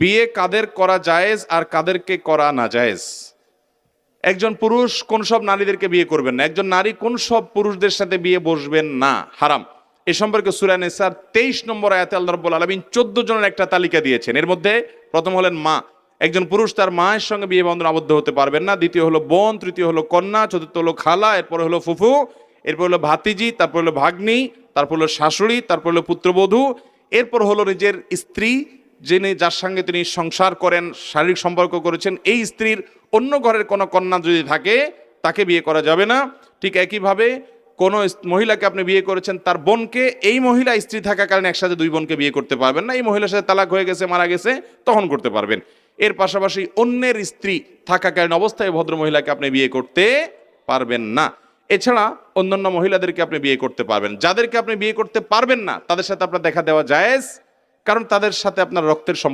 বিয়ে কাদের করা জায়েজ আর কাদেরকে করা না জায়েজ? একজন পুরুষ কোন সব নারীদেরকে বিয়ে করবেন না, একজন নারী কোন সব পুরুষদের সাথে বিয়ে বসবেন না, হারাম। এ সম্পর্কে সূরা নিসার 23 নম্বর আয়াতে আল্লাহ রাব্বুল আলামিন 14 জনের একটা তালিকা দিয়েছেন। এর মধ্যে প্রথম হলেন মা। একজন পুরুষ তার মায়ের সঙ্গে বিয়ে বন্ধনে আবদ্ধ হতে পারবেন না। দ্বিতীয় হলো বোন, তৃতীয় হলো কন্যা, চতুর্থ হলো খালা, এরপর হলো ফুফু, এরপর হলো ভাতিজি, তারপর হলো ভাগ্নি, তারপর হলো শাশুড়ি, তারপর হলো পুত্রবধূ, এরপর হলো নিজের স্ত্রী, যিনি যার সঙ্গে তিনি সংসার করেন, শারীরিক সম্পর্ক করেছেন, এই স্ত্রীর অন্য ঘরের কোনো কন্যা যদি থাকে তাকে বিয়ে করা যাবে না। ঠিক একইভাবে কোনো মহিলাকে আপনি বিয়ে করেছেন, তার বোনকে এই মহিলা স্ত্রী থাকাকালীন একসাথে দুই বোনকে বিয়ে করতে পারবেন না। এই মহিলার সাথে তালাক হয়ে গেছে, মারা গেছে, তখন করতে পারবেন। এর পাশাপাশি অন্যের স্ত্রী থাকাকালীন অবস্থায় ভদ্র মহিলাকে আপনি বিয়ে করতে পারবেন না। এছাড়া অন্যান্য মহিলাদেরকে আপনি বিয়ে করতে পারবেন। যাদেরকে আপনি বিয়ে করতে পারবেন না তাদের সাথে আপনার দেখা দেওয়া জায়েজ, কারণ তাদের সাথে আপনার রক্তের সম্পর্ক